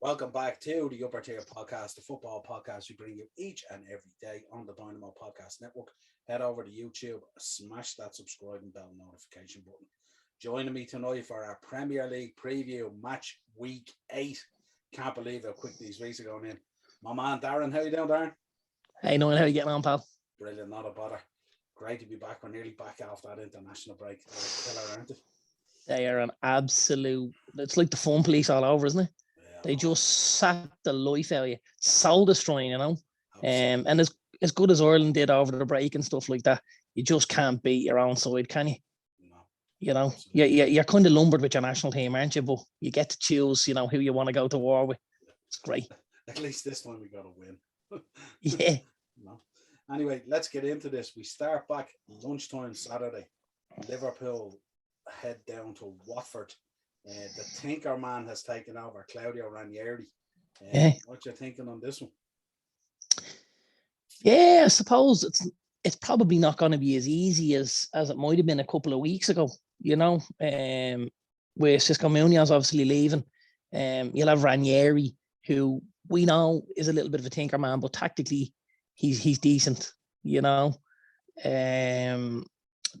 Welcome back to the Upper Tier Podcast, the football podcast we bring you each and every day on the Dynamo Podcast Network. Head over to YouTube, smash that subscribe and bell notification button. Joining me tonight for our Premier League preview match week 8. Can't believe how quick these weeks are going in. My man Darren, how you doing, Darren? Hey, Noel, how you getting on, pal? Brilliant, not a bother. Great to be back. We're nearly back after that international break. Killer, aren't they? They are an absolute, it's like the phone police all over, isn't it? They just sat the life out of you. Soul destroying, you know. And as good as Ireland did over the break and stuff like that, you just can't beat your own side, can you? No. You know, you're kind of lumbered with your national team, aren't you? But you get to choose, you know, who you want to go to war with. It's great. At least this time we got to win. Yeah. No. Anyway, let's get into this. We start back lunchtime Saturday. Liverpool head down to Watford. The Tinker Man has taken over, Claudio Ranieri. What you thinking on this one? Yeah, I suppose it's probably not going to be as easy as it might have been a couple of weeks ago. You know, with Cisco Munoz obviously leaving, you'll have Ranieri, who we know is a little bit of a tinker man, but tactically he's decent. You know, there'll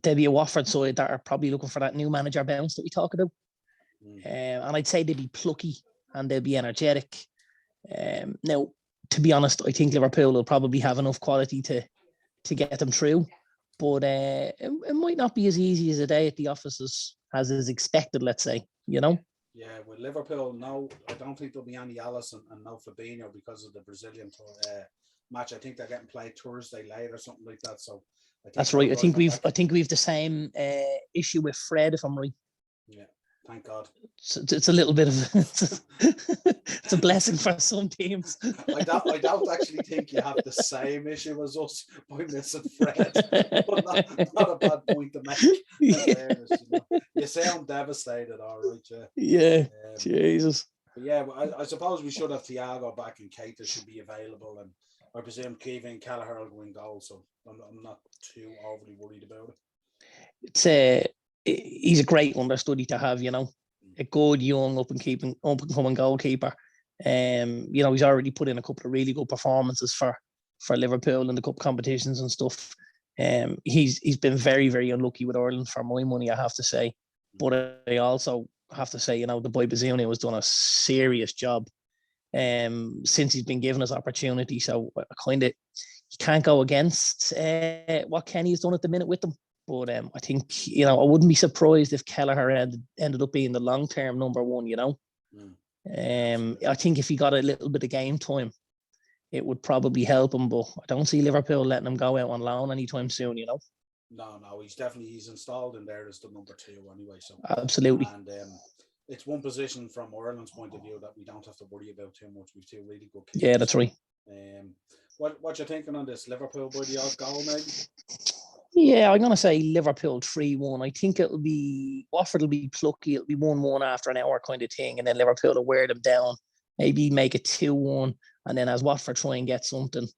be a Watford side that are probably looking for that new manager bounce that we talk about. And I'd say they'd be plucky and they'll be energetic. Now, to be honest, I think Liverpool will probably have enough quality to get them through. But it might not be as easy as a day at the office as is expected, let's say, you know? Yeah, with Liverpool, no, I don't think there'll be any Allison and no Fabinho because of the Brazilian match. I think they're getting played Thursday late or something like that. So that's right. I think we've the same issue with Fred, if I'm right. Yeah. Thank God. It's a little bit of it's a blessing for some teams. I don't actually think you have the same issue as us by missing Fred, but not a bad point to make. Yeah. Fairness, you sound devastated, all right. Yeah. Jesus. But yeah, I suppose we should have Thiago back and Keita should be available, and I presume Kevin Kelleher will win goals, so I'm not too overly worried about it. He's a great understudy to have, you know, a good young up and coming goalkeeper. You know, he's already put in a couple of really good performances for Liverpool in the cup competitions and stuff. He's been very, very unlucky with Ireland for my money, I have to say. But I also have to say, you know, the boy Bazunu has done a serious job since he's been given his opportunity. So kind of you can't go against what Kenny's done at the minute with them. But I think, you know, I wouldn't be surprised if Kelleher ended up being the long-term number one, you know. I think if he got a little bit of game time, it would probably help him. But I don't see Liverpool letting him go out on loan anytime soon, you know. No, he's installed in there as the number 2 anyway. So absolutely. And it's one position from Ireland's point of view that we don't have to worry about too much. We've 2 really good keepers. Yeah, that's right. What you thinking on this? Liverpool by the odd goal, maybe? Yeah, I'm going to say Liverpool 3-1. I think Watford will be plucky. It'll be 1-1 after an hour kind of thing. And then Liverpool will wear them down. Maybe make it 2-1. And then as Watford try and get something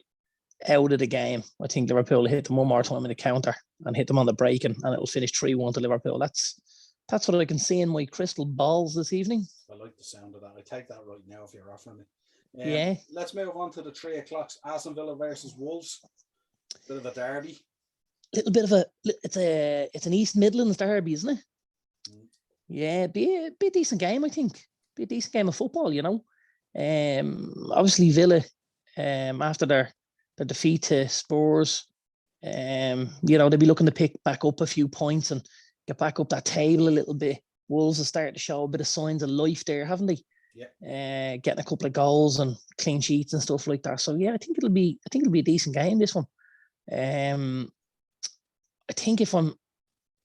out of the game, I think Liverpool will hit them one more time in the counter and hit them on the break. And it'll finish 3-1 to Liverpool. That's what I can see in my crystal balls this evening. I like the sound of that. I take that right now if you're offering me. Yeah. Let's move on to the 3 o'clock. Aston Villa versus Wolves. Bit of a derby. Little bit of it's an East Midlands derby, isn't it? Yeah, be a decent game, I think. Be a decent game of football, you know. Obviously Villa, after their defeat to Spurs, you know, they'll be looking to pick back up a few points and get back up that table a little bit. Wolves are starting to show a bit of signs of life there, haven't they? Yeah. Getting a couple of goals and clean sheets and stuff like that. So yeah, I think it'll be a decent game, this one. I think if I'm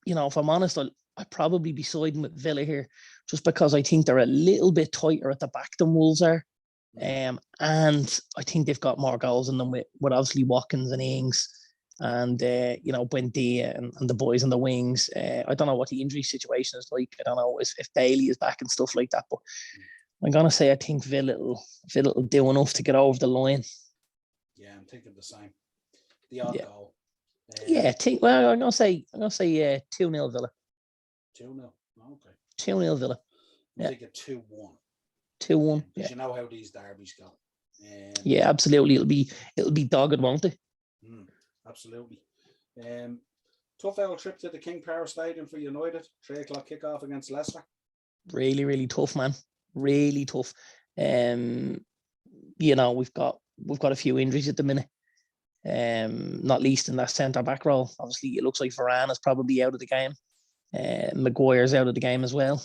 honest, I'd probably be siding with Villa here, just because I think they're a little bit tighter at the back than Wolves are. And I think they've got more goals in them with obviously Watkins and Ings and, you know, Buendia and the boys in the wings. I don't know what the injury situation is like. I don't know if Bailey is back and stuff like that. But I'm going to say I think Villa will do enough to get over the line. Yeah, I'm thinking the same. The odd goal. I'm gonna say 2-0 Villa. 2-0. Okay. 2-0 Villa. I think a 2-1. 2-1. Because you know how these derbies go. Yeah, absolutely. It'll be dogged, won't it? Absolutely. Tough old trip to the King Power Stadium for United. 3:00 kickoff against Leicester. Really, really tough, man. Really tough. You know, we've got a few injuries at the minute. Not least in that centre back role. Obviously, it looks like Varane is probably out of the game. Maguire's out of the game as well.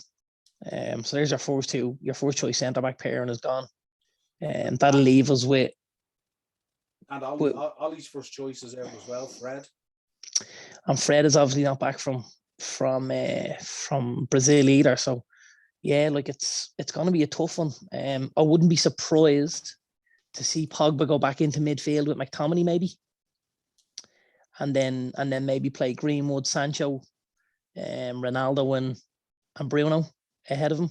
So there's your first choice centre back pairing is gone. That'll leave us with. And Ollie's first choice is out as well, Fred. And Fred is obviously not back from Brazil either. So yeah, like it's going to be a tough one. I wouldn't be surprised to see Pogba go back into midfield with McTominay maybe, and then maybe play Greenwood, Sancho, Ronaldo and Bruno ahead of him.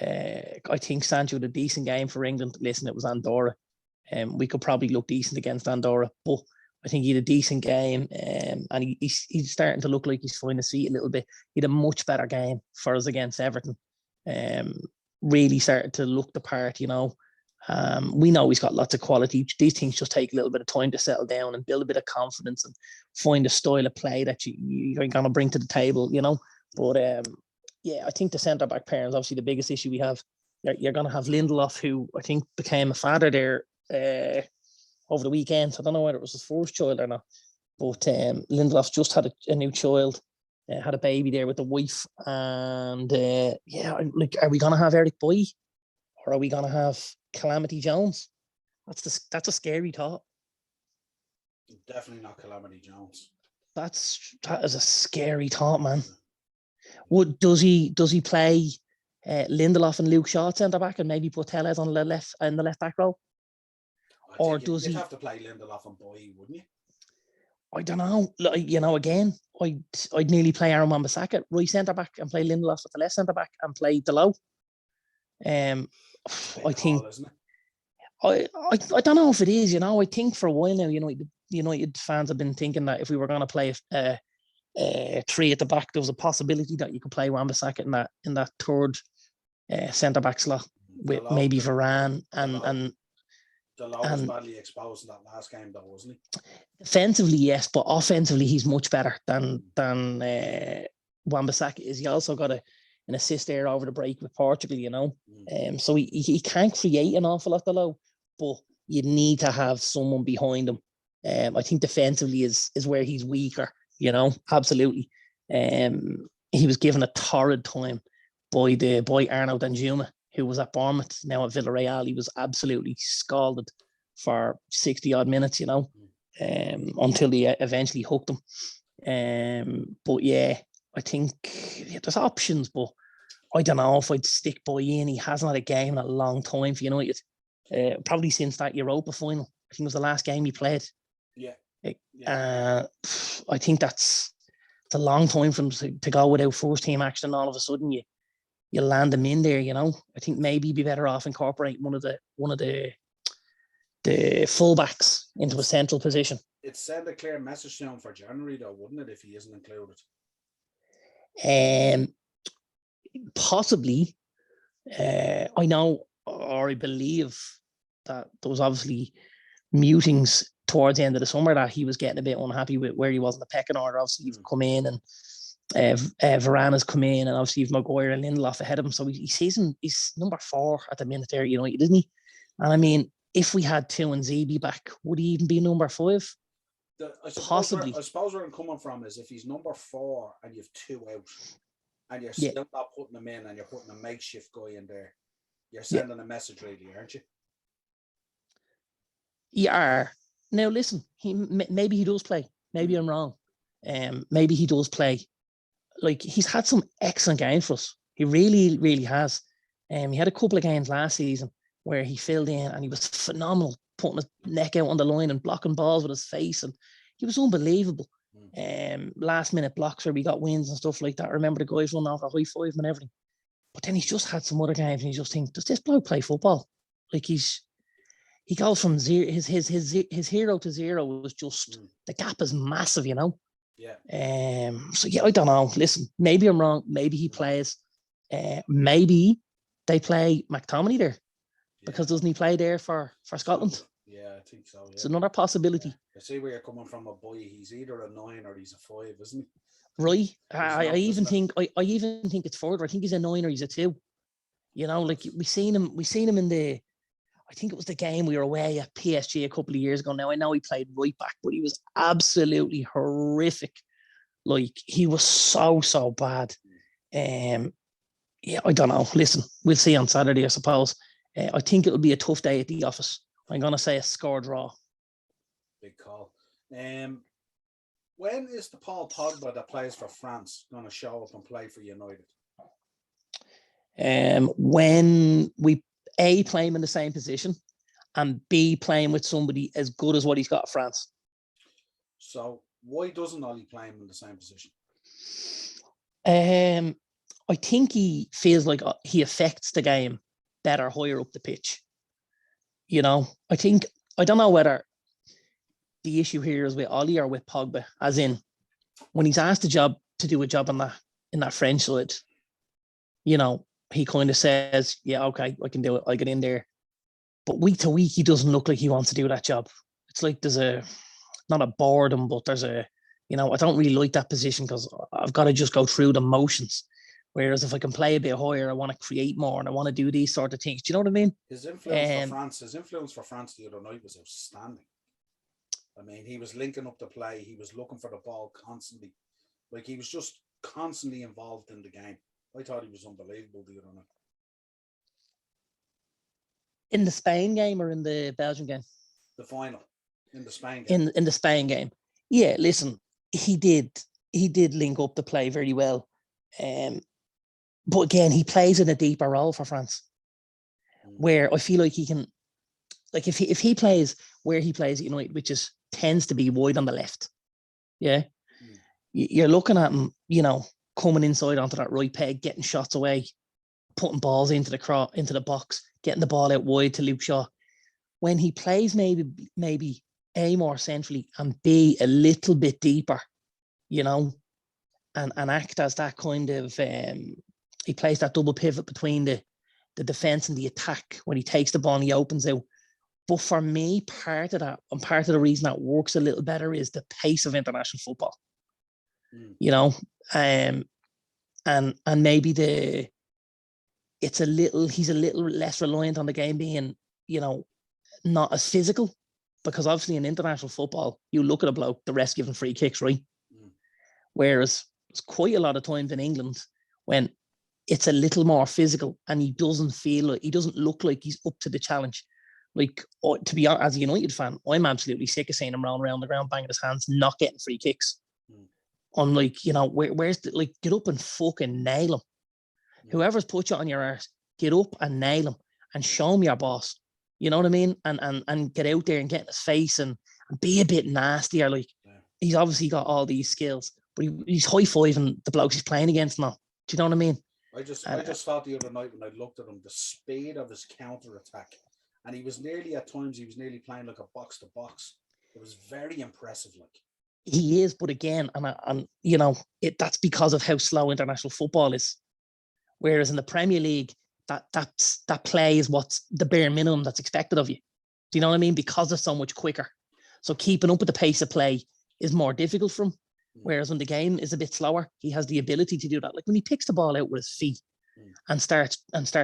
I think Sancho had a decent game for England. Listen, it was Andorra. We could probably look decent against Andorra, but I think he had a decent game, and he's starting to look like he's finding his feet a little bit. He had a much better game for us against Everton. Really started to look the part, you know. We know he's got lots of quality. These things just take a little bit of time to settle down and build a bit of confidence and find a style of play that you're going to bring to the table, you know. But yeah, I think the centre back pairing is obviously the biggest issue we have. You're going to have Lindelof, who I think became a father there over the weekend. So I don't know whether it was his first child or not, but Lindelof just had a new child, had a baby there with the wife, and yeah, like, are we going to have Eric Boy, or are we going to have Calamity Jones? That's a scary thought. Definitely not Calamity Jones. That is a scary thought, man. Does he play Lindelof and Luke Shaw centre back and maybe put Tellez on the left back row? Or does he have to play Lindelof and Boy, wouldn't you? I don't know. Like, you know, again, I'd nearly play Aaron Wan-Bissaka at right centre back and play Lindelof at the left centre back and play Delo. I think. I don't know if it is. You know, I think for a while now, United fans have been thinking that if we were going to play three at the back, there was a possibility that you could play Wan-Bissaka in that third centre back slot with maybe Varane and. Delo was badly exposed in that last game, though, wasn't he? Defensively, yes, but offensively, he's much better than Wan-Bissaka is. He also got an assist there over the break with Portugal, you know. So he can't create an awful lot, Delo, but you need to have someone behind him. I think defensively is where he's weaker, you know, absolutely. He was given a torrid time by Arnaud Danjuma, who was at Bournemouth, now at Villarreal. He was absolutely scalded for 60 odd minutes, you know, until they eventually hooked him. But yeah, I think there's options, but I don't know if I'd stick Boy in. He hasn't had a game in a long time for United. Probably since that Europa final. I think it was the last game he played. Yeah. I think it's a long time for him to go without first team action, and all of a sudden you land him in there, you know. I think maybe you'd be better off incorporating one of the fullbacks into a central position. It send a clear message to him for January, though, wouldn't it, if he isn't included? Possibly. I know, or I believe that there was obviously mutings towards the end of the summer that he was getting a bit unhappy with where he was in the pecking order. Obviously, he's come in and Varane has come in, and obviously you've Maguire and Lindelof ahead of him. So he's number 4 at the minute there, United, isn't he? And I mean, if we had 2 and ZB back, would he even be number 5? Possibly. I suppose where I'm coming from is if he's number 4 and you've 2 out, and you're still not putting him in, and you're putting a makeshift guy in there, you're sending a message, really, aren't you? You are. Now listen, maybe he does play. Maybe I'm wrong. Maybe he does play. Like, he's had some excellent games for us. He really, really has. He had a couple of games last season where he filled in and he was phenomenal, putting his neck out on the line and blocking balls with his face, and he was unbelievable. Last minute blocks where we got wins and stuff like that. I remember the guys running off a high five and everything. But then he's just had some other games and you just think, does this bloke play football? Like, he goes from zero. His hero to zero was just the gap is massive, you know. Yeah. So yeah, I don't know. Listen, maybe I'm wrong. Maybe he plays. Maybe they play McTominay there? Because doesn't he play there for Scotland? Yeah, I think so. Yeah. It's another possibility. Yeah. I see where you're coming from, a boy. He's either a 9 or he's a 5, isn't he? Right. I even think it's further. I think he's a 9 or he's a 2. You know, like we seen him in the, I think it was the game we were away at PSG a couple of years ago. Now I know he played right back, but he was absolutely horrific. Like he was so bad. Yeah, I don't know. Listen, we'll see on Saturday, I suppose. I think it'll be a tough day at the office. I'm gonna say a score draw. Big call. When is the Paul Pogba that plays for France going to show up and play for United? When we A, play him in the same position, and B, play him with somebody as good as what he's got at France. So why doesn't Ollie play him in the same position? I think he feels like he affects the game better higher up the pitch. You know, I don't know whether the issue here is with Ollie or with Pogba, as in when he's asked to do a job in that French side, you know, he kind of says, yeah, okay, I can do it. I get in there. But week to week, he doesn't look like he wants to do that job. It's like there's not a boredom, but there's I don't really like that position because I've got to just go through the motions. Whereas if I can play a bit higher, I want to create more and I want to do these sort of things. Do you know what I mean? His influence for France the other night was outstanding. I mean, he was linking up the play. He was looking for the ball constantly. Like, he was just constantly involved in the game. I thought he was unbelievable the other night. In the Spain game or in the Belgian game? The final. In the Spain game. In the Spain game. Yeah, listen, he did link up the play very well. But again, he plays in a deeper role for France. Where I feel like he can, like if he plays where he plays at United, which tends to be wide on the left, yeah, you're looking at him, coming inside onto that right peg, getting shots away, putting balls into the box, getting the ball out wide to Luke Shaw. When he plays maybe A, more centrally, and B, a little bit deeper, and act as that kind of he plays that double pivot between the defense and the attack when he takes the ball and he opens out. But for me, part of that, and part of the reason that works a little better is the pace of international football. And maybe he's a little less reliant on the game being, not as physical, because obviously in international football, you look at a bloke, the rest giving free kicks, right? Whereas it's quite a lot of times in England when it's a little more physical and he doesn't look like he's up to the challenge. Like, to be honest, as a United fan, I'm absolutely sick of seeing him rolling around the ground, banging his hands, not getting free kicks. I'm like, where's get up and fucking nail him. Whoever's put you on your arse, get up and nail him and show him your boss. You know what I mean? And get out there and get in his face and be a bit nastier. Like, he's obviously got all these skills, but he's high-fiving the blokes he's playing against now. Do you know what I mean? I just thought the other night when I looked at him, the speed of his counter-attack, and he was nearly playing like a box-to-box. It was very impressive. Like, he is, but again, that's because of how slow international football is. Whereas in the Premier League, that play is what's the bare minimum that's expected of you. Do you know what I mean? Because it's so much quicker. So keeping up with the pace of play is more difficult for him. Whereas when the game is a bit slower, he has the ability to do that. Like when he picks the ball out with his feet and start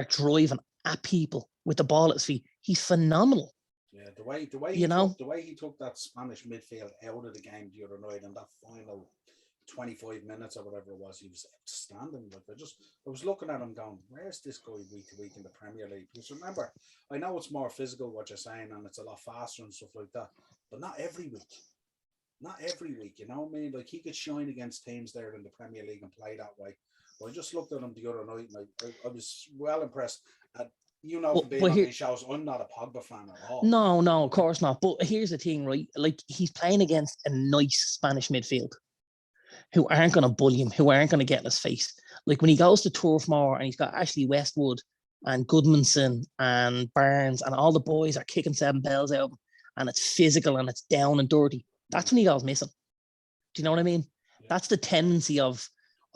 driving at people with the ball at his feet, he's phenomenal. Yeah, the way he took that Spanish midfield out of the game the other night in that final 25 minutes or whatever it was, he was outstanding. Like, I was looking at him going, where's this guy week to week in the Premier League? Because remember, I know it's more physical what you're saying and it's a lot faster and stuff like that, but not every week. Not every week, you know what I mean? Like, he could shine against teams there in the Premier League and play that way. But I just looked at him the other night and I was well impressed. From being on these shows, I'm not a Pogba fan at all. No, of course not. But here's the thing, right? Like, he's playing against a nice Spanish midfield who aren't going to bully him, who aren't going to get in his face. Like, when he goes to Turf Moor and he's got Ashley Westwood and Goodmanson and Barnes and all the boys are kicking 7 bells out and it's physical and it's down and dirty. That's when he goes missing. Do you know what I mean? Yeah. That's the tendency of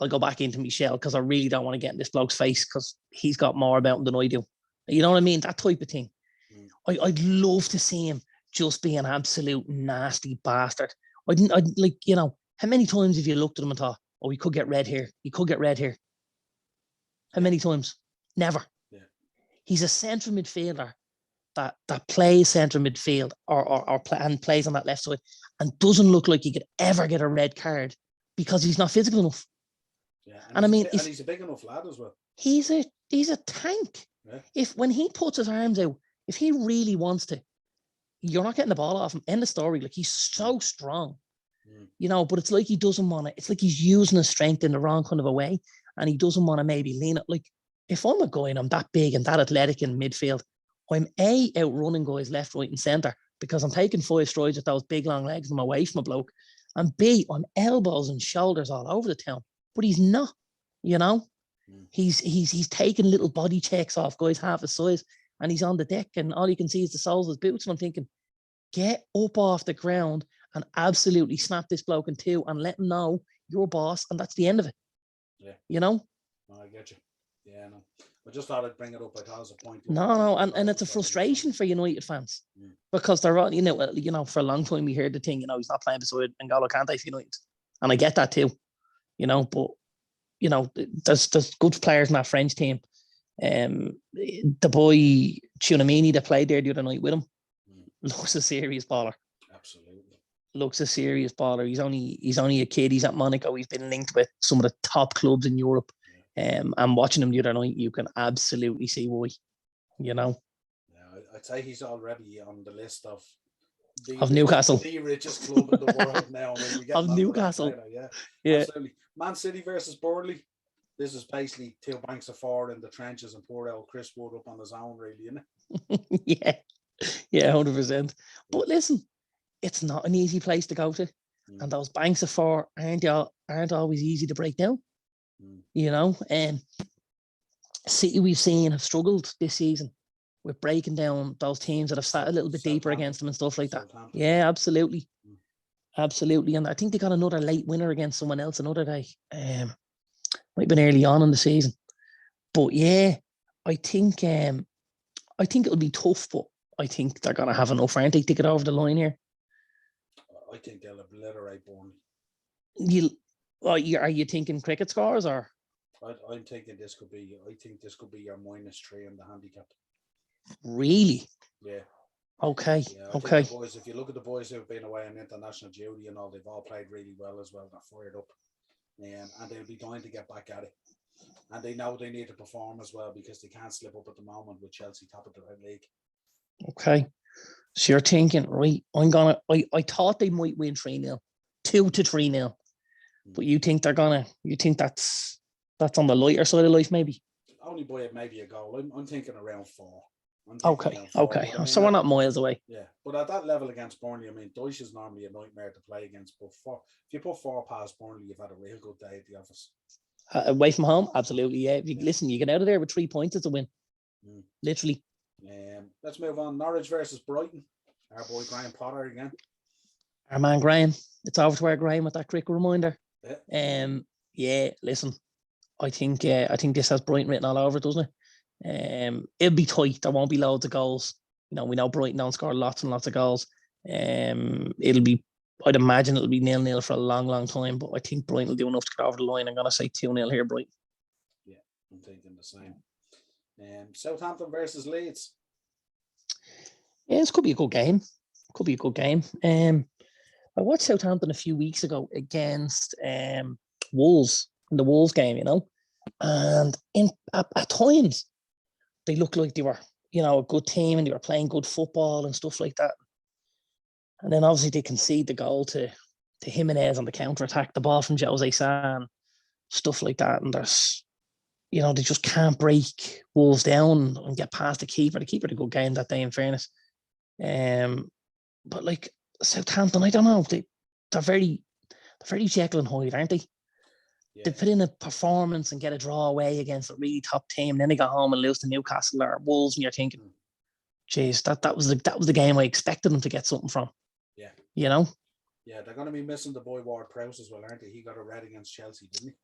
I'll go back into my shell because I really don't want to get in this bloke's face because he's got more about him than I do. You know what I mean? That type of thing. I'd love to see him just be an absolute nasty bastard. I'd like, you know, how many times have you looked at him and thought, oh, he could get red here. He could get red here. How many times? Never. Yeah. He's a central midfielder that plays central midfield and plays on that left side and doesn't look like he could ever get a red card because he's not physical enough. Yeah, and I mean, he's a big enough lad as well. He's a tank. Yeah. When he puts his arms out, if he really wants to, you're not getting the ball off him. End of story. Like, he's so strong, you know, but it's like he doesn't want to, it's like he's using his strength in the wrong kind of a way. And he doesn't want to maybe lean it. Like, if I'm a guy and I'm that big and that athletic in midfield, I'm outrunning guys left, right, and centre because I'm taking 5 strides with those big long legs and I'm away from a bloke. And B, I'm elbows and shoulders all over the town. But he's not, you know. He's taking little body checks off guys half his size, and he's on the deck, and all you can see is the soles of his boots. And I'm thinking, get up off the ground and absolutely snap this bloke in two and let him know you're boss, and that's the end of it. Yeah, you know. No, I get you. Yeah, no. I just thought I'd bring it up. I thought it was a point. No, and it's a frustration for United fans because they're, you know, for a long time we heard the thing, you know, he's not playing beside N'Golo Kante for United, and I get that too, you know, but you know, there's good players in that French team. The boy Tchouaméni that played there the other night with him looks a serious baller. Absolutely. Looks a serious baller. He's only a kid. He's at Monaco. He's been linked with some of the top clubs in Europe. I'm watching him the other night. You can absolutely see why, you know. Yeah, I'd say he's already on the list of Newcastle, the richest club in the world now. Of Newcastle, yeah, absolutely. Man City versus Burnley. This is basically 2 banks of 4 in the trenches and poor old Chris Wood up on his own, really, isn't it? yeah, 100%. But listen, it's not an easy place to go to, and those banks of 4 aren't always easy to break down. You know, City we've seen have struggled this season with breaking down those teams that have sat a little bit deeper against them and stuff like that. Yeah, absolutely. Absolutely. And I think they got another late winner against someone else another day. Might have been early on in the season. But yeah, I think it'll be tough, but I think they're gonna have enough, aren't they, to get over the line here? I think they'll obliterate Burnley. Are you thinking cricket scores, or? I'm thinking this could be. I think this could be your -3 in the handicap. Really? Yeah. Okay. Yeah, okay. The boys, if you look at the boys who've been away on international duty and all, they've all played really well as well. They're fired up, and they'll be dying to get back at it. And they know they need to perform as well because they can't slip up at the moment with Chelsea top of the league. Okay. So you're thinking, right? I thought they might win 3-0, 2-3-0. But you think you think that's on the lighter side of life, maybe? Only by maybe a goal. I'm thinking around 4. Okay. I mean, so we're not miles away. Yeah, but at that level against Burnley, I mean, Deutsch is normally a nightmare to play against. But if you put 4 past Burnley, you've had a real good day at the office. Away from home, absolutely. Yeah. Listen, you get out of there with 3 points, it's a win. Literally. Let's move on. Norwich versus Brighton. Our boy Graham Potter again. Our man Graham. It's over to our Graham with that quick reminder. Yeah. Yeah. Listen, I think this has Brighton written all over it, doesn't it? It'll be tight. There won't be loads of goals. You know, we know Brighton don't score lots and lots of goals. I'd imagine it'll be 0-0 for a long, long time, but I think Brighton will do enough to get over the line. I'm going to say 2-0 here, Brighton. Yeah, I'm thinking the same. Southampton versus Leeds. Yeah, this could be a good game. I watched Southampton a few weeks ago against Wolves in the Wolves game, you know, and at times they looked like they were, you know, a good team and they were playing good football and stuff like that. And then obviously they concede the goal to Jimenez on the counter-attack, the ball from Jose San, stuff like that. And there's, you know, they just can't break Wolves down and get past the keeper. The keeper did a good game that day, in fairness. But like Southampton, I don't know. They're very Jekyll and Hyde, aren't they? Yeah. They put in a performance and get a draw away against a really top team. And then they go home and lose to Newcastle or Wolves, and you're thinking, geez, that was the game I expected them to get something from. Yeah. You know? Yeah, they're going to be missing the boy Ward Prowse as well, aren't they? He got a red against Chelsea, didn't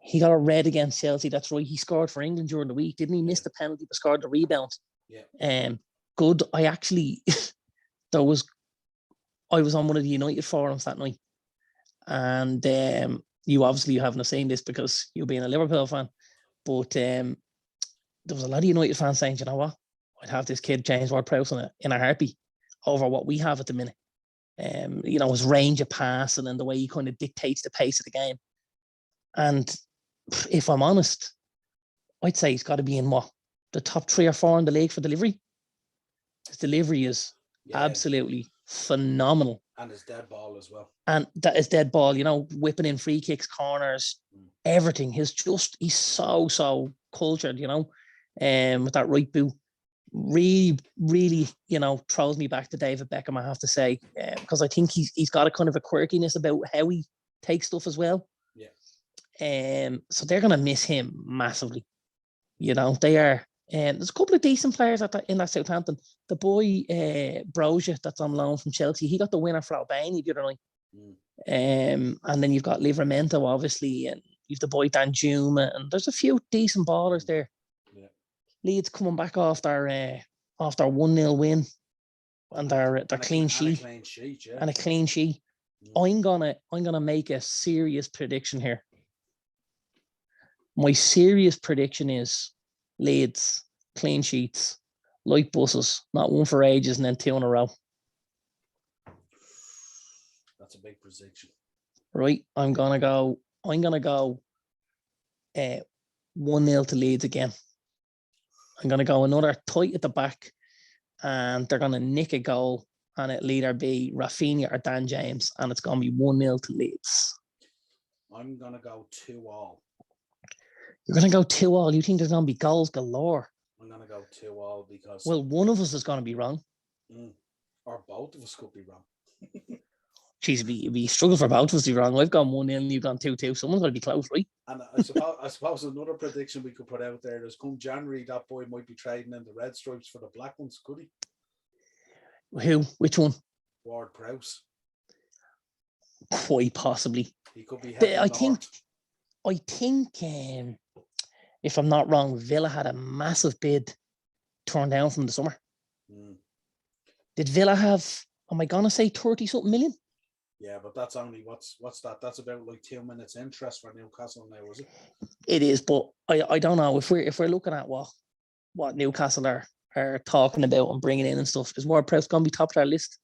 He got a red against Chelsea. That's right. He scored for England during the week. Didn't he miss the penalty but scored the rebound? Yeah. Good. I actually, I was on one of the United forums that night. And you obviously haven't seen this because you being a Liverpool fan. But there was a lot of United fans saying, you know what? I'd have this kid James Ward-Prowse in a heartbeat over what we have at the minute. His range of passing and the way he kind of dictates the pace of the game. And if I'm honest, I'd say he's got to be in the top 3 or 4 in the league for delivery. His delivery is absolutely phenomenal. And his dead ball as well. And that is dead ball, whipping in free kicks, corners, everything. He's so cultured, with that right boot. Really, really, throws me back to David Beckham, I have to say, because I think he's got a kind of a quirkiness about how he takes stuff as well. Yeah. So they're gonna miss him massively. They are. There's a couple of decent players in that Southampton. The boy Brozier that's on loan from Chelsea, he got the winner for Albania the other night. And then you've got Livramento, obviously, and you've the boy Danjuma, and there's a few decent ballers there. Yeah. Leeds coming back off their 1-0 win and their clean sheet. And a clean sheet. I'm gonna make a serious prediction here. My serious prediction is Leeds, clean sheets, like buses, not one for ages and then 2 in a row. That's a big prediction. Right, I'm gonna go 1-0 to Leeds again. I'm gonna go another tight at the back, and they're gonna nick a goal, and it'll either be Rafinha or Dan James, and it's gonna be 1-0 to Leeds. I'm gonna go 2-2. You're going to go 2-2. You think there's going to be goals galore? I'm going to go 2-2 because... Well, one of us is going to be wrong. Or both of us could be wrong. Jeez, it'd be a struggle for both of us to be wrong. I've gone 1-0 and you've gone 2-2. Someone's got to be close, right? And I suppose another prediction we could put out there is come January, that boy might be trading in the red stripes for the black ones, could he? Who? Which one? Ward-Prowse. Quite possibly. He could be heading I think if I'm not wrong, Villa had a massive bid turned down from the summer. Did Villa have, am I going to say 30-something million? Yeah, but that's only, what's that? That's about like 2 minutes interest for Newcastle now, is it? It is, but I don't know. If we're looking at what Newcastle are talking about and bringing in and stuff, is Ward-Prowse going to be top of their list?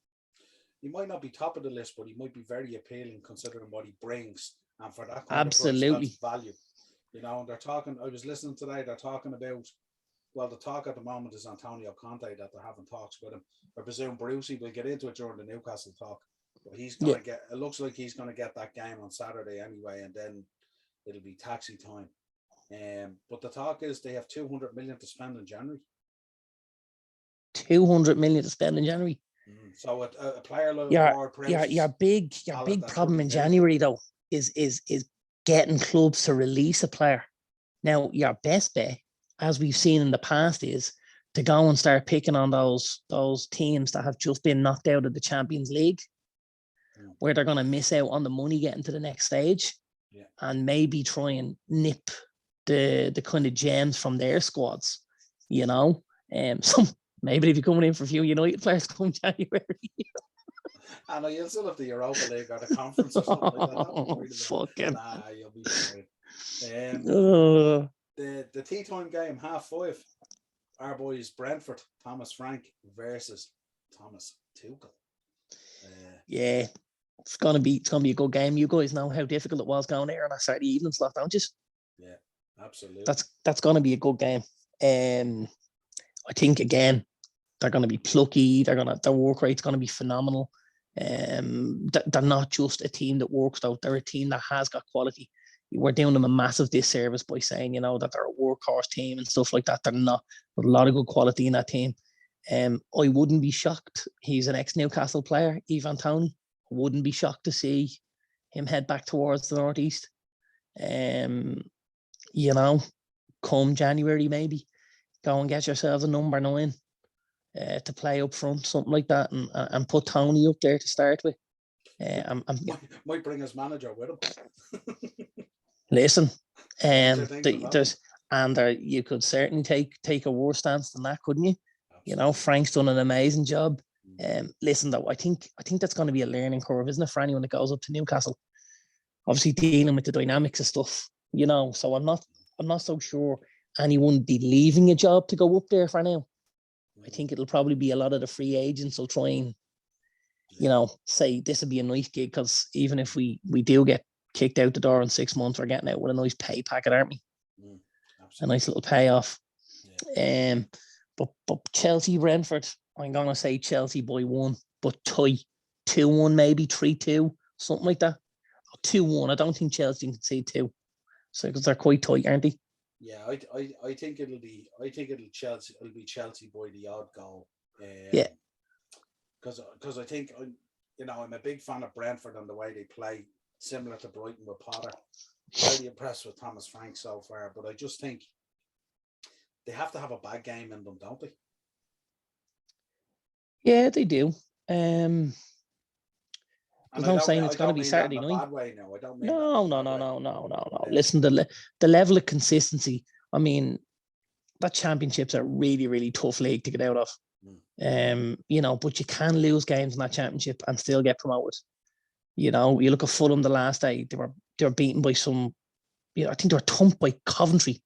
He might not be top of the list, but he might be very appealing considering what he brings. And for that kind absolutely of price, that's value. And they're talking, I was listening today, they're talking about, well, the talk at the moment is Antonio Conte, that they're having talks with him. I presume Brucey will get into it during the Newcastle talk. But he's going to it looks like he's going to get that game on Saturday anyway, and then it'll be taxi time. But the talk is they have 200 million to spend in January. 200 million to spend in January? So a player like Ward-Prowse, your big problem in January, though, is getting clubs to release a player. Now, your best bet, as we've seen in the past, is to go and start picking on those teams that have just been knocked out of the Champions League, where they're going to miss out on the money getting to the next stage, and maybe try and nip the kind of gems from their squads, maybe if you're coming in for a few United players come January. And you'll still have the Europa League or the conference or something like that. Fucking. Nah, you'll be fine. The tea time game, 5:30. Our boys Brentford, Thomas Frank versus Thomas Tuchel. Yeah, it's gonna be a good game. You guys know how difficult it was going there on a Saturday evening slot, don't you? Yeah, absolutely. That's gonna be a good game. I think again they're gonna be plucky. Their work rate's gonna be phenomenal. They're not just a team that works out. They're a team that has got quality. We're doing them a massive disservice by saying, that they're a workhorse team and stuff like that. They're not. There's a lot of good quality in that team. I wouldn't be shocked. He's an ex-Newcastle player, Ivan Toney. I wouldn't be shocked to see him head back towards the northeast. Come January maybe, go and get yourselves a number 9. To play up front, something like that, and put Tony up there to start with. Might bring his manager with him. Listen, You could certainly take a worse stance than that, couldn't you? Absolutely. You know, Frank's done an amazing job. Listen, though, I think that's going to be a learning curve, isn't it, for anyone that goes up to Newcastle? Obviously, dealing with the dynamics of stuff, you know. So I'm not so sure anyone would be leaving a job to go up there for now. I think it'll probably be a lot of the free agents will try and, you know, say this would be a nice gig, because even if we do get kicked out the door in 6 months, we're getting out with a nice pay packet, aren't we? A nice little payoff. Yeah. But Chelsea, Brentford, I'm gonna say Chelsea by 1, but tie 2-1, maybe 3-2, something like that. 2-1. I don't think Chelsea can concede 2, so because they're quite tight, aren't they? Yeah, I think it'll be Chelsea. It'll be Chelsea by the odd goal. Yeah. Because I think I'm a big fan of Brentford and the way they play, similar to Brighton with Potter. Very impressed with Thomas Frank so far, but I just think they have to have a bad game in them, don't they? Yeah, they do. There's no saying it's going to be Saturday night. Bad way, no, I don't mean No. Listen, the level of consistency. I mean, that championship's a really, really tough league to get out of. You know, but you can lose games in that championship and still get promoted. You know, you look at Fulham the last day; they were beaten by some. You know, I think they were thumped by Coventry,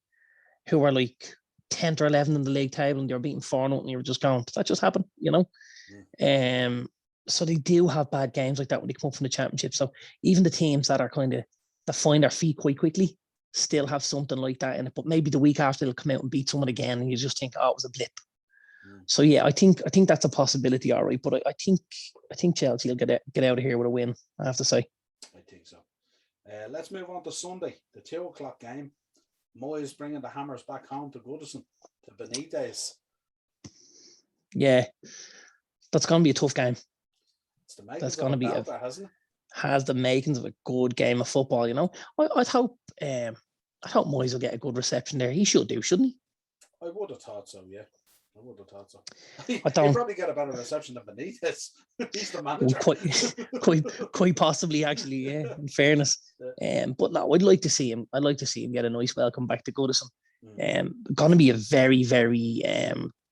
who were like 10th or 11th in the league table, and they were beaten 4-0, and you were just going, "Does that just happen?" You know. So they do have bad games like that when they come up from the championship. So even the teams that are that find their feet quite quickly still have something like that in it. But maybe the week after they'll come out and beat someone again, and you just think, "Oh, it was a blip." So yeah, I think that's a possibility, all right. But I think Chelsea will get out of here with a win, I have to say. I think so. Let's move on to Sunday, the 2:00 game. Moyes bringing the Hammers back home to Goodison, to Benitez. Yeah, that's going to be a tough game. That's going to be hasn't it? Has the makings of a good game of football. You know, I'd hope Moyes will get a good reception there. He should do, shouldn't he? I would have thought so. Yeah. I would have thought so. He'd probably get a better reception than Benitez. He's the manager. Quite possibly, actually. Yeah, in fairness. But no, I'd like to see him. I'd like to see him get a nice welcome back to Goodison. Going to be a very, very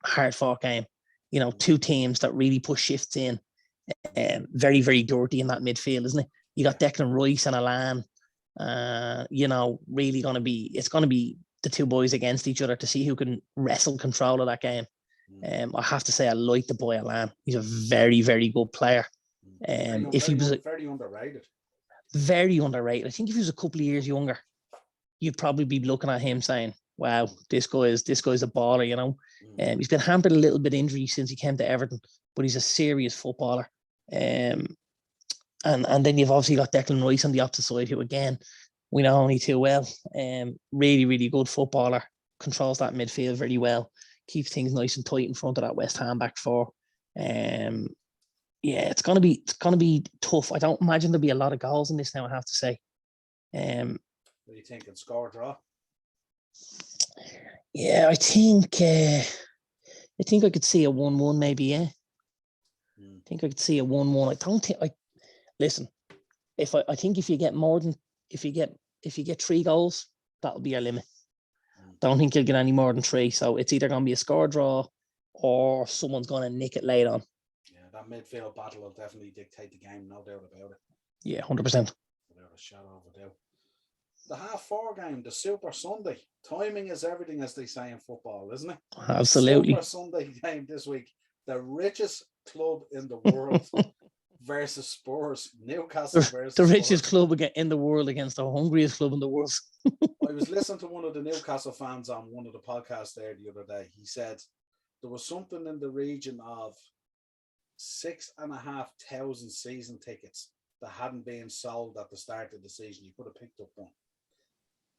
hard fought game. You know, two teams that really push shifts in. Very, very dirty in that midfield, isn't it? You got Declan Rice and Alan. You know, really it's going to be the two boys against each other to see who can wrestle control of that game. I have to say, I like the boy Alan. He's a very, very good player. If he was very underrated. Very underrated. I think if he was a couple of years younger, you'd probably be looking at him saying, "Wow, this guy's a baller." You know, he's been hampered a little bit injury since he came to Everton, but he's a serious footballer. And then you've obviously got Declan Rice on the opposite side, who again, we know only too well. Really, really good footballer. Controls that midfield very well. Keeps things nice and tight in front of that West Ham back four. Yeah, it's gonna be tough. I don't imagine there'll be a lot of goals in this now, I have to say. What do you think? Score or draw? Yeah, I think I could see a 1-1 maybe. Yeah, I think I could see a 1-1. I don't think listen. I think if you get 3 goals, that'll be your limit. Don't think you'll get any more than 3. So it's either going to be a score draw or someone's going to nick it late on. Yeah, that midfield battle will definitely dictate the game, no doubt about it. Yeah, 100%. Without a shadow of a doubt. The 4:30 game, the Super Sunday. Timing is everything, as they say in football, isn't it? Absolutely. Super Sunday game this week. The richest club in the world versus Spurs. Newcastle versus the richest club in the world against the hungriest club in the world. I was listening to one of the Newcastle fans on one of the podcasts there the other day. He said there was something in the region of 6,500 season tickets that hadn't been sold at the start of the season. You could have picked up one.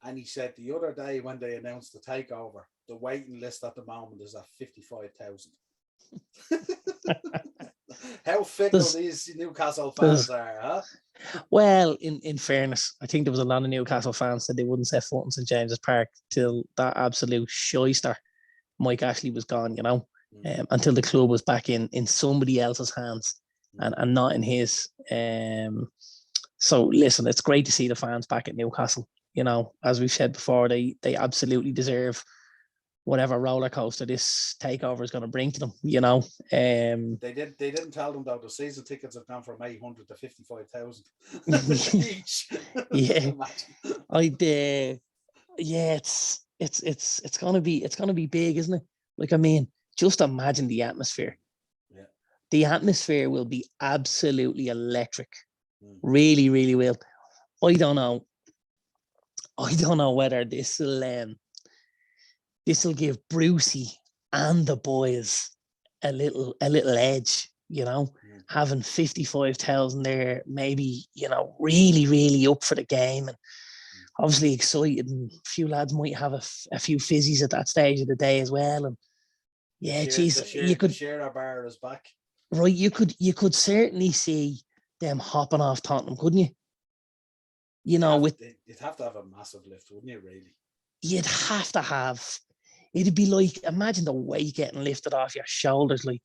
And he said the other day when they announced the takeover, the waiting list at the moment is at 55,000. How fickle these Newcastle fans are, huh? Well, in fairness, I think there was a lot of Newcastle fans said they wouldn't set foot in St James's Park till that absolute shyster Mike Ashley was gone, you know, until the club was back in somebody else's hands and not in his. So listen, it's great to see the fans back at Newcastle. you know, as we've said before, they absolutely deserve whatever roller coaster this takeover is going to bring to them, you know. They didn't tell them though the season tickets have gone from 800 to 55,000 each. Yeah. Yeah, it's gonna be big, isn't it? Like, I mean, just imagine the atmosphere. Yeah. The atmosphere will be absolutely electric. Really, really will. I don't know whether this will give Brucey and the boys a little edge, you know, having 55,000 there, maybe, you know, really, really up for the game, and obviously excited, and a few lads might have a few fizzies at that stage of the day as well. And yeah, geez, you could share a bar is back. Right, you could certainly see them hopping off Tottenham, couldn't you? You know, you'd have to have a massive lift, wouldn't you, really? You'd have to have, it'd be like, imagine the weight getting lifted off your shoulders, like,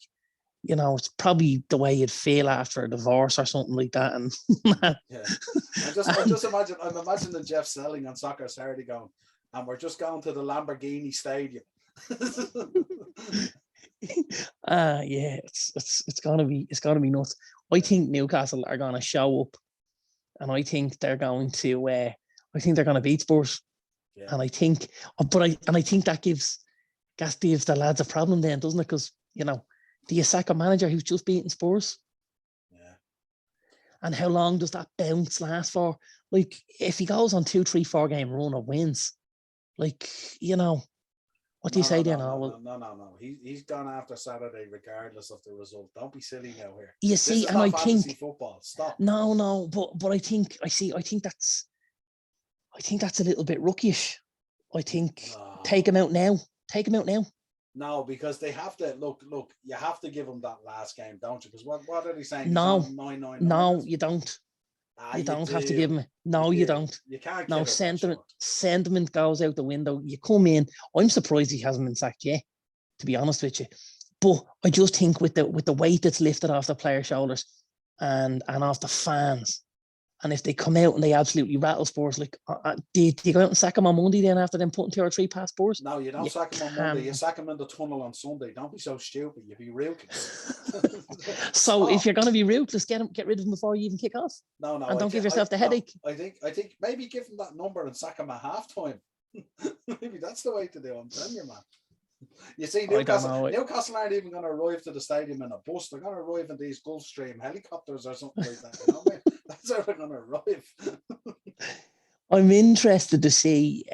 you know, it's probably the way you'd feel after a divorce or something like that. And yeah, I'm imagining Jeff Selling on Soccer Saturday going, and we're just going to the Lamborghini Stadium. Yeah, it's gonna be nuts. I think Newcastle are gonna show up, and I think they're going to beat Spurs. Yeah. And I think that gives the lads a problem then, doesn't it? Because, you know, do you sack a manager who's just beaten Spurs? Yeah. And how long does that bounce last for? Like, if he goes on 2, 3, 4 game run of wins, like, you know, what do you say then? No. He's gone after Saturday regardless of the result. Don't be silly now here. You see, and I think football. Stop. No, but I think that's a little bit rookyish. I think take him out now. No, because they have to look. You have to give him that last game, don't you? Because what are they saying? No, 9-9. No, you don't. You don't have to give him. No, you don't. You can't. No, sentiment goes out the window. You come in. I'm surprised he hasn't been sacked yet, to be honest with you. But I just think with the weight that's lifted off the players' shoulders and off the fans, and if they come out and they absolutely rattle Spurs, like, do you go out and sack him on Monday then after them putting 2 or 3 past Spurs? No, you don't sack him on Monday. You sack him in the tunnel on Sunday. Don't be so stupid. You be ruthless. So if you're going to be ruthless, get rid of him before you even kick off. No. And don't give yourself the headache. I think maybe give him that number and sack him at halftime. Maybe that's the way to do it. I'm telling you, man. You see, Newcastle aren't even going to arrive to the stadium in a bus. They're going to arrive in these Gulfstream helicopters or something like that. You know what I mean? That's how they're going to arrive. I'm interested to see,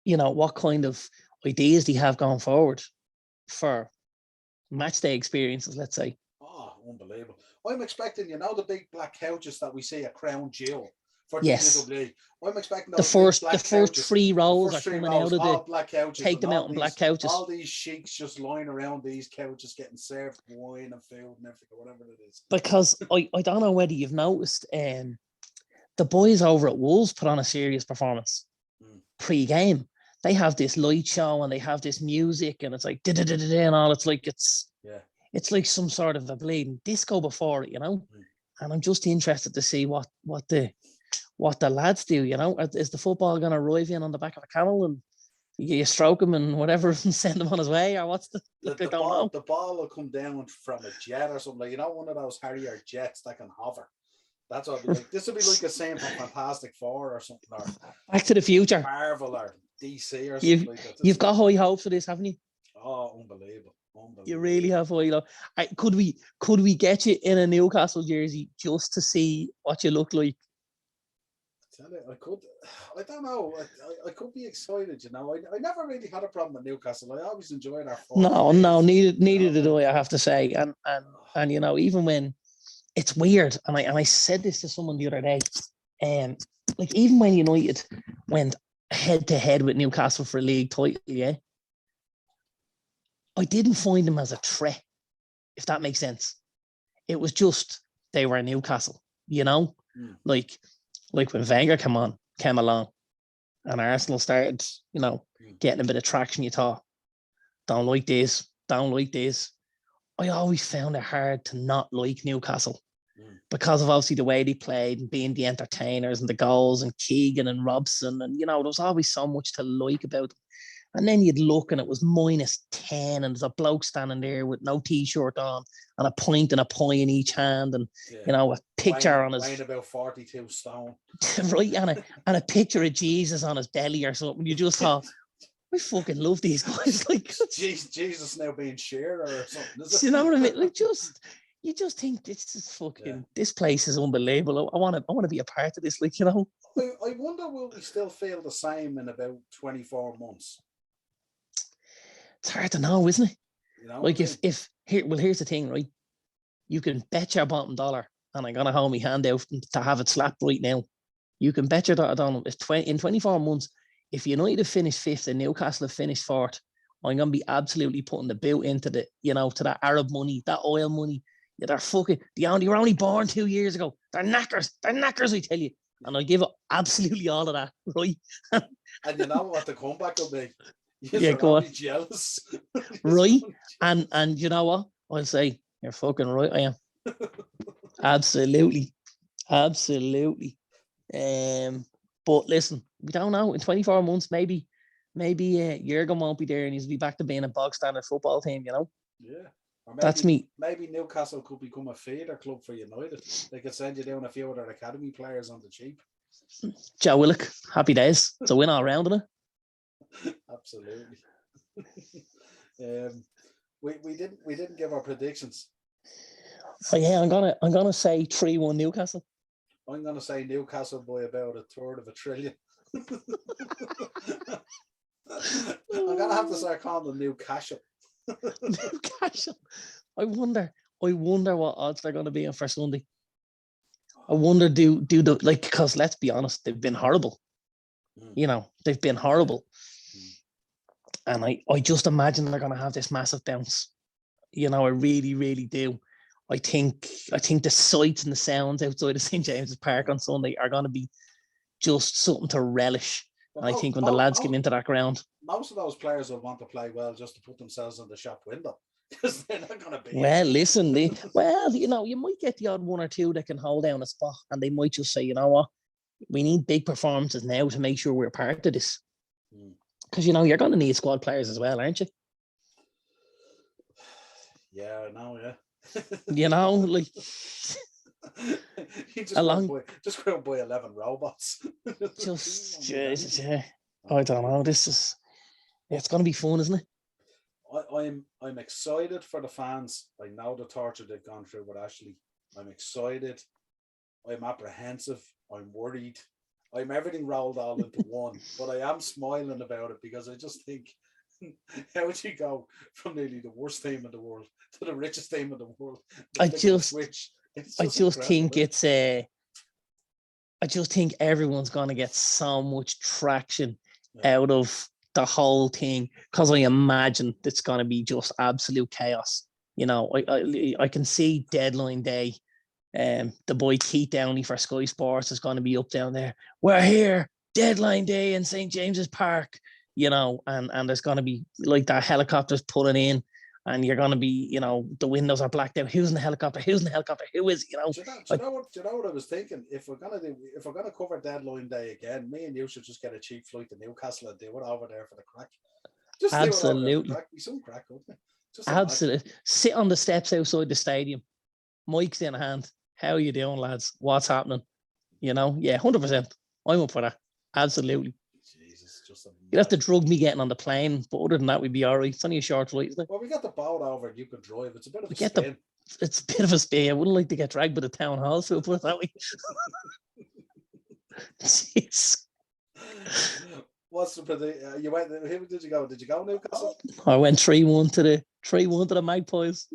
you know, what kind of ideas they have going forward for match day experiences, let's say. Oh, unbelievable. I'm expecting, you know, the big black couches that we see at Crown Jewel. Yes. I'm expecting the first 3 rows are coming out of the black couches. Take them out on black couches. All these sheiks just lying around these couches getting served wine and food and everything, whatever it is. Because I don't know whether you've noticed, the boys over at Wolves put on a serious performance pre-game. They have this light show and they have this music and it's like and all. It's like it's like some sort of a bleeding disco before it, you know. And I'm just interested to see what the lads do, you know. Is the football going to arrive in on the back of a camel and you stroke him and whatever and send him on his way, or what's the ball will come down from a jet or something, like, you know, one of those Harrier jets that can hover. That's what it'll be like. This will be like a scene from Fantastic Four or something, or Back to the Future, Marvel or DC or something like that. You've got high hopes for this, haven't you? Oh, unbelievable. You really have high hopes. Could we get you in a Newcastle jersey just to see what you look like? I could. I don't know. I could be excited, you know. I never really had a problem with Newcastle. I always enjoyed our form. No, neither did I have to say. And you know, even when it's weird, and I said this to someone the other day, like, even when United went head to head with Newcastle for a league title, I didn't find them as a threat, if that makes sense. It was just they were Newcastle, you know, like when Wenger came along, and Arsenal started, you know, getting a bit of traction. You thought, don't like this. I always found it hard to not like Newcastle, because of obviously the way they played and being the entertainers and the goals and Keegan and Robson. And, you know, there was always so much to like about them. And then you'd look and it was -10 and there's a bloke standing there with no T-shirt on and a pint and a pie in each hand and, you know, a picture on his... Weighing about 42 stone. Right, and a picture of Jesus on his belly or something. You just thought, I fucking love these guys. Like, Jesus now being Shearer or something, is it? You know what I mean? Like, you just think this is fucking, this place is unbelievable. I want to be a part of this, like, you know. I wonder, will we still feel the same in about 24 months? It's hard to know, isn't it? You know, like if here's the thing, right? You can bet your bottom dollar, and I'm gonna hold my hand out to have it slapped right now. You can bet your dollar on it. In 24 months, if United have finished 5th and Newcastle have finished 4th, I'm gonna be absolutely putting the boot into the, you know, to that Arab money, that oil money. Yeah, they're fucking. They were only born 2 years ago. They're knackers. They're knackers, I tell you. And I give it absolutely all of that, right? And you know what the comeback will be? Yeah, go on. Jealous, right? And you know what? I'll say you're fucking right. I am. Absolutely. But listen, we don't know. In 24 months, maybe Jurgen won't be there and he'll be back to being a bog standard football team. You know. Yeah. Or That's me. Maybe Newcastle could become a feeder club for United. They could send you down a few of their academy players on the cheap. Joe Willock, happy days. It's a win all round, isn't it? Absolutely. We didn't give our predictions. Oh yeah, I'm gonna say 3-1 Newcastle. I'm gonna say Newcastle by about 1/3 of a trillion. I'm gonna have to start calling them Newcastle. Newcastle. I wonder what odds they're gonna be on for Sunday. I wonder do the, like, because let's be honest, they've been horrible. You know, they've been horrible. And I just imagine they're going to have this massive bounce. You know, I really, really do. I think the sights and the sounds outside of St. James's Park on Sunday are going to be just something to relish. And I think when the lads get into that ground, most of those players will want to play well just to put themselves in the shop window because they're not going to be. Well, listen, you know, you might get the odd one or two that can hold down a spot, and they might just say, you know what, we need big performances now to make sure we're part of this. Because, you know, you're going to need squad players as well, aren't you? Yeah, I know, yeah. You know, like... you just go and buy 11 robots. Jesus, yeah. I don't know. It's going to be fun, isn't it? I'm excited for the fans. I know the torture they've gone through with Ashley. I'm excited. I'm apprehensive. I'm worried. I'm everything rolled all into one, but I am smiling about it because I just think, how would you go from nearly the worst team in the world to the richest team in the world? I just think everyone's going to get so much traction out of the whole thing, because I imagine it's going to be just absolute chaos. You know, I can see deadline day. The boy Keith Downey for Sky Sports is going to be up down there. We're here, deadline day in St. James's Park, you know, and there's going to be like that helicopters pulling in, and you're going to be, you know, the windows are blacked out. Who's in the helicopter? Who is it? You know. Do you know what I was thinking? If we're gonna cover deadline day again, me and you should just get a cheap flight to Newcastle and do it over there for the crack. Just absolutely, be some crack, wouldn't it? Absolutely. Sit on the steps outside the stadium, mics in hand. How are you doing, lads? What's happening? You know, yeah, 100%. I'm up for that. Absolutely. Jesus, you'd have to drug me getting on the plane, but other than that, we'd be all right. It's only a short flight, isn't it? Well, we got the boat over and you can drive. It's a bit of a spin. It's a bit of a spin. I wouldn't like to get dragged by the town hall, so put it that way. Jeez. What's the prediction? You went. Who did you go? Did you go Newcastle? I went 3-1 to the Magpies.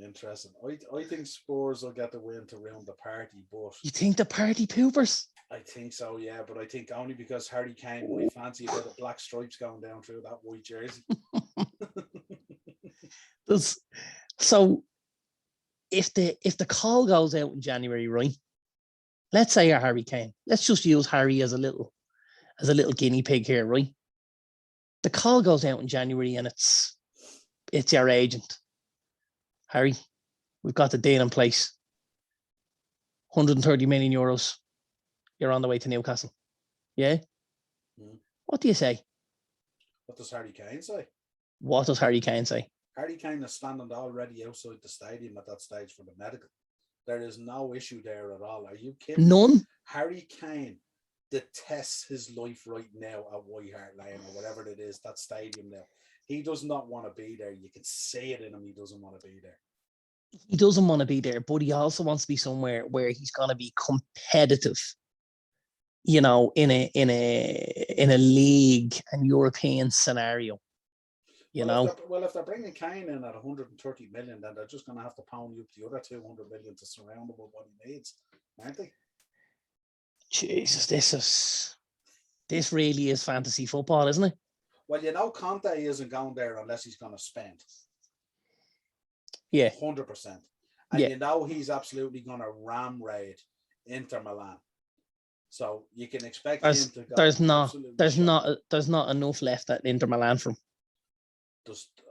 Interesting. I think Spurs will get the win to round the party, but you think the party poopers? I think so, yeah, but I think only because Harry Kane might fancy about the black stripes going down through that white jersey. So if the call goes out in January, right? Let's say you're Harry Kane. Let's just use Harry as a little guinea pig here, right? The call goes out in January and it's your agent. Harry, we've got the deal in place. 130 million euros. You're on the way to Newcastle. Yeah? What do you say? What does Harry Kane say? What does Harry Kane say? Harry Kane is standing already outside the stadium at that stage for the medical. There is no issue there at all. Are you kidding? None. Harry Kane detests his life right now at White Hart Lane or whatever it is, that stadium now. He does not want to be there. You can see it in him. He doesn't want to be there. He doesn't want to be there, but he also wants to be somewhere where he's going to be competitive. You know, in a league and European scenario. If they're bringing Kane in at 130 million, then they're just going to have to pound you up the other 200 million to surround him with what he needs, aren't they? Jesus, this really is fantasy football, isn't it? Well, Conte isn't going there unless he's going to spend. Yeah. 100%. And he's absolutely going to ram raid Inter Milan. So you can expect him to go. There's not enough left at Inter Milan from.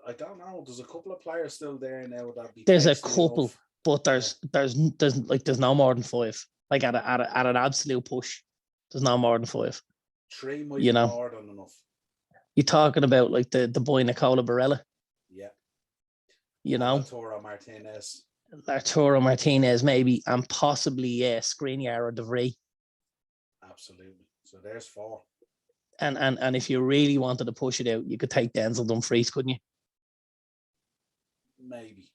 I don't know. There's a couple of players still there now that be. There's a couple, enough. But there's no more than 5. Like at an absolute push, there's no more than 5. 3 might be more than enough. You're talking about like the boy Nicola Barella. Yeah. Arturo Martinez maybe, and possibly Skriniar or De Vrij. Absolutely. So there's 4. And if you really wanted to push it out, you could take Denzel Dumfries, couldn't you? Maybe.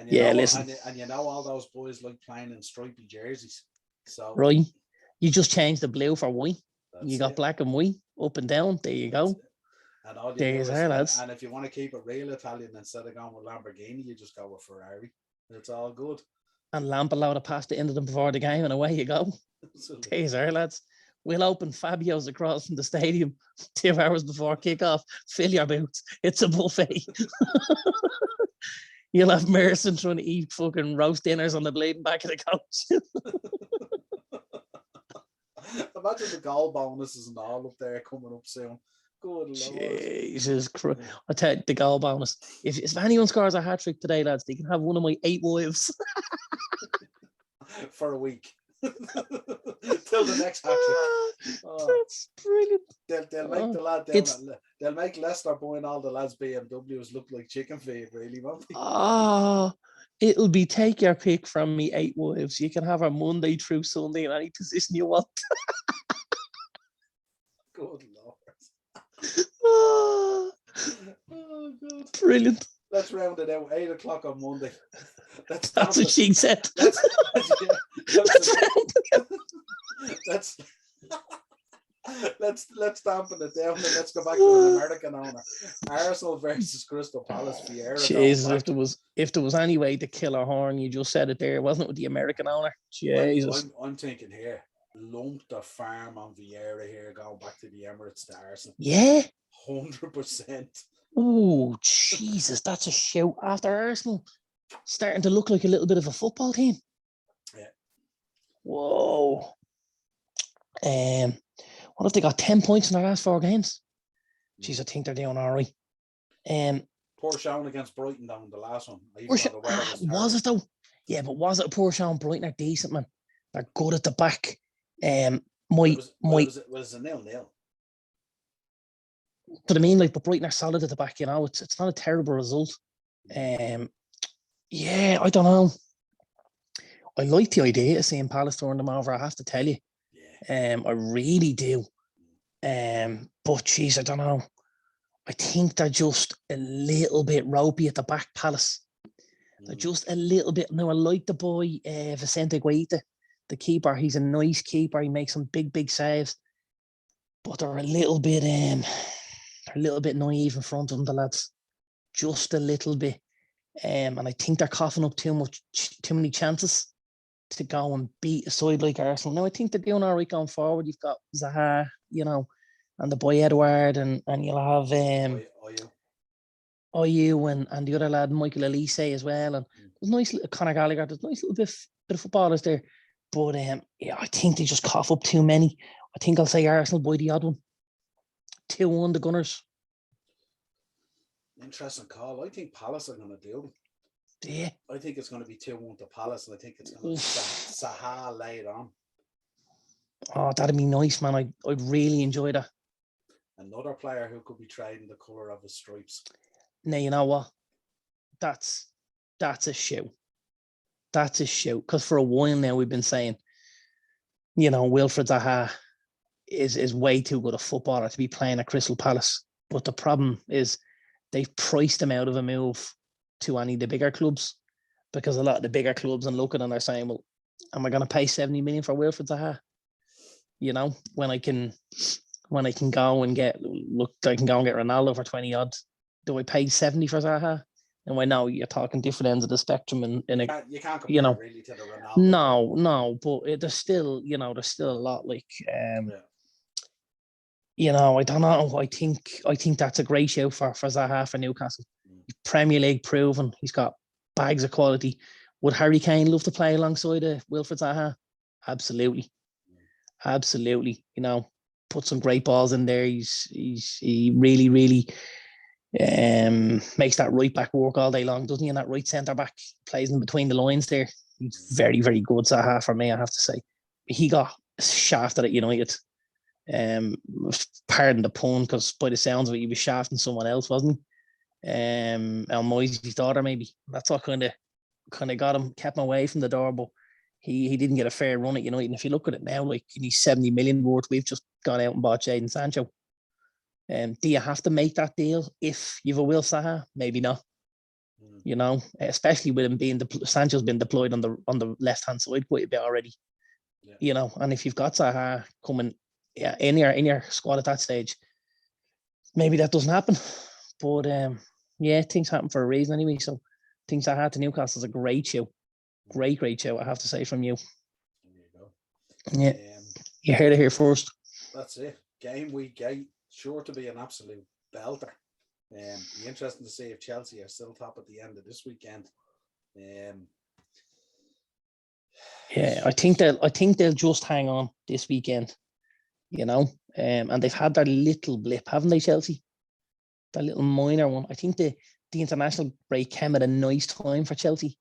Listen. And all those boys like playing in stripy jerseys. So right. You just changed the blue for white. You got black and white up and down. There you go. And all lads. And if you want to keep it real Italian, instead of going with Lamborghini, you just go with Ferrari. It's all good. And lamp a load of pasta into them before the game, and away you go. There's our lads. We'll open Fabio's across from the stadium 2 hours before kickoff. Fill your boots. It's a buffet. You'll have Merson trying to eat fucking roast dinners on the bleeding back of the coach. Imagine the goal bonuses and all up there coming up soon. Good Lord. Jesus Christ. I tell you, the goal bonus. If anyone scores a hat-trick today, lads, they can have one of my 8 wives. For a week. Till the next hat-trick. That's brilliant. They'll make the lad down. They'll make Leicester buying all the lads' BMWs look like chicken feed, really, won't they? It'll be take your pick from me 8 wives. You can have her Monday through Sunday in any position you want. Good Lord. Oh, God. Brilliant. Let's round it out. 8 o'clock on Monday. That's what she said. Let's dampen it down and let's go back to an American owner. Arsenal versus Crystal Palace. Jesus, if there was any way to kill a horn, you just said it there, wasn't it, with the American owner? Jesus. I'm thinking here, lump the farm on Vieira here, going back to the Emirates to Arsenal. Yeah. 100%. Oh, Jesus, that's a shout. After Arsenal starting to look like a little bit of a football team. Yeah. Whoa. What if they got 10 points in their last 4 games? Jeez, I think they're doing all right. Poor showing against Brighton down the last one. Was it though? Yeah, but was it a poor showing? Brighton are decent, man. They're good at the back. It was a 0-0. But I mean, like, but Brighton are solid at the back, it's not a terrible result. Yeah, I don't know. I like the idea of seeing Palace turn them over, I have to tell you. I really do. But geez, I don't know. I think they're just a little bit ropey at the back, Palace. They're just a little bit. Now, I like the boy, Vicente Guaita, the keeper. He's a nice keeper. He makes some big saves. But they're a little bit naive in front of them, the lads. Just a little bit. And I think they're coughing up too many chances to go and beat a side like Arsenal. Now, I think they're doing all right going forward. You've got Zaha, and the boy Edward, and you'll have Oyu and the other lad, Michael Elise, as well. And there's nice little Conor Gallagher. There's nice little bit of footballers there. But I think they just cough up too many. I think I'll say Arsenal by the odd one. 2-1 the Gunners. Interesting call. I think Palace are going to do them. Yeah. I think it's going to be 2-1 to Palace, and I think it's going to be Zaha later on. Oh, that'd be nice, man. I'd really enjoy that. Another player who could be trading the colour of his stripes. Now, you know what? That's a shout. That's a shout. Because for a while now, we've been saying, Wilfred Zaha is way too good a footballer to be playing at Crystal Palace. But the problem is they've priced him out of a move to any of the bigger clubs, because a lot of the bigger clubs are looking and they're saying, well, am I going to pay 70 million for Wilfred Zaha? When I can go and get Ronaldo for 20 odd. Do I pay 70 for Zaha? And I know you're talking different ends of the spectrum, and you can't compare really to the Ronaldo. No, but there's still a lot like I don't know. I think that's a great show for Zaha for Newcastle. Premier League proven. He's got bags of quality. Would Harry Kane love to play alongside Wilfred Zaha? Absolutely. Put some great balls in there. He really, really makes that right back work all day long, doesn't he? And that right centre back plays in between the lines there. He's very, very good, Zaha, for me, I have to say. He got shafted at United. Pardon the pun, because by the sounds of it, he was shafting someone else, wasn't he? El Moisey's daughter, maybe. That's what kind of got him, kept him away from the door, but he didn't get a fair run at United. And if you look at it now, like he's 70 million worth, we've just gone out and bought Jadon Sancho. Do you have to make that deal if you've a Will Zaha? Maybe not. Especially with him being Sancho's been deployed on the left hand side quite a bit already. Yeah. And if you've got Zaha coming in your squad at that stage, maybe that doesn't happen. But things happen for a reason anyway. So things Zaha to Newcastle is a great show. Great show, I have to say, from you. There you go. Yeah. You heard it here first. That's it. Game week 8, sure to be an absolute belter. Be interesting to see if Chelsea are still top at the end of this weekend. I think they'll just hang on this weekend, and they've had their little blip, haven't they, Chelsea? That little minor one. I think the international break came at a nice time for Chelsea,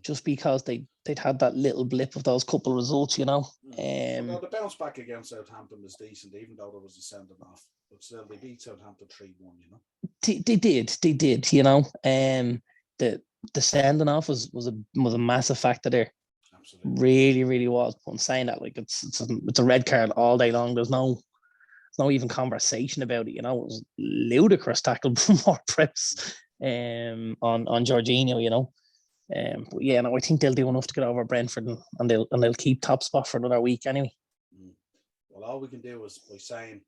just because they'd had that little blip of those couple of results, Well, the bounce back against Southampton was decent, even though there was a sending off. But still, they beat Southampton 3-1. They did. The sending off was a massive factor there. Absolutely. Really, really was. But I'm saying that like it's a red card all day long. There's no even conversation about it. It was ludicrous tackle from Ward-Prowse on Jorginho. But yeah, no, I think they'll do enough to get over Brentford, and they'll keep top spot for another week anyway. Well, all we can do is by saying,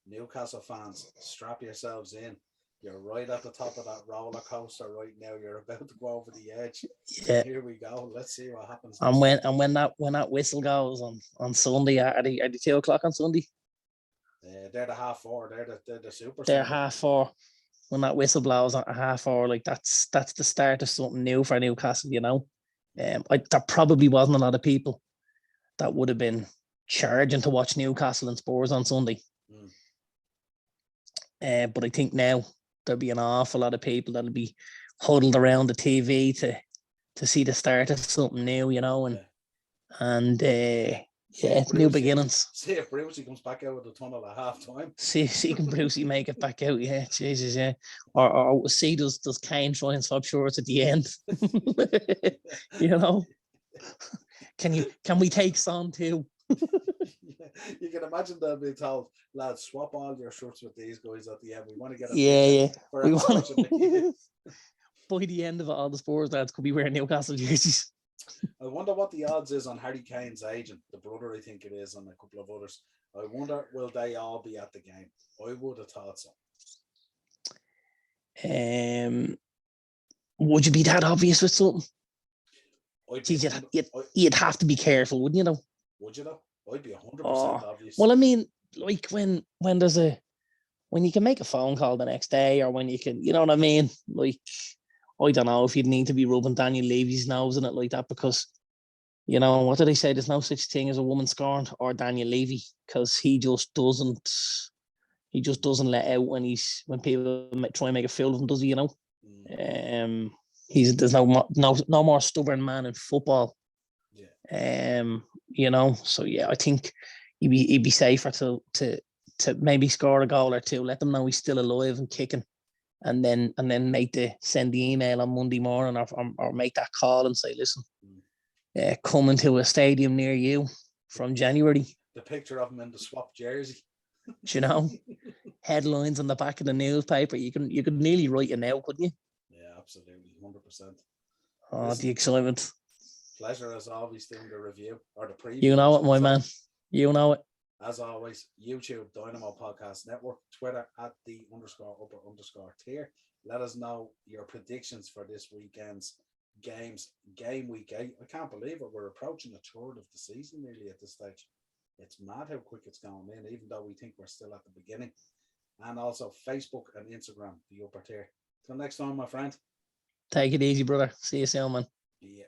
Newcastle fans, strap yourselves in. You're right at the top of that roller coaster right now. You're about to go over the edge. Yeah. Here we go. Let's see what happens. And when that whistle goes on Sunday, are they 2 o'clock on Sunday? They're the 4:30. They're the super. They're 4:30. When that whistle blows at 4:30, like that's the start of something new for Newcastle. There probably wasn't a lot of people that would have been charging to watch Newcastle and Spurs on Sunday. But I think now there'll be an awful lot of people that'll be huddled around the TV to see the start of something new, and new beginnings. See if Brucey comes back out of the tunnel at half time. See can Brucey make it back out, yeah. Jesus, yeah. Or see does Kane try and swap shorts at the end? Can we take Son too? You can imagine them being told, lads, swap all your shirts with these guys at the end. We want to get a We want by the end of it, all the Spurs lads could be wearing Newcastle jerseys. I wonder what the odds is on Harry Kane's agent, the brother, I think it is, and a couple of others. I wonder, will they all be at the game? I would have thought so. Would you be that obvious with something? You'd have to be careful, wouldn't you? Would you though? I'd be 100% obvious. Well, I mean, like when you can make a phone call the next day, or when you can, you know what I mean? Like, I don't know if you'd need to be rubbing Daniel Levy's nose in it like that, because, what do they say? There's no such thing as a woman scorned or Daniel Levy, because he just doesn't He just doesn't let out when people try and make a fool of him, does he? You know, there's no more stubborn man in football. Yeah. You know, so yeah, I think he'd be safer to maybe score a goal or two, let them know he's still alive and kicking, and then send the email on Monday morning or make that call and say, listen, coming to a stadium near you from January. The picture of him in the swap jersey. You know, headlines on the back of the newspaper. You could nearly write it now, couldn't you? Yeah, absolutely, 100%. Oh, listen, the excitement. Pleasure as always doing the review or the preview. You know it, my man. You know it. As always, YouTube Dynamo Podcast Network, Twitter at _upper_tier. Let us know your predictions for this weekend's games. Game week 8. I can't believe it. We're approaching a third of the season nearly at this stage. It's mad how quick it's going in, even though we think we're still at the beginning. And also Facebook and Instagram, the upper tier. Till next time, my friend. Take it easy, brother. See you soon, man. Yeah.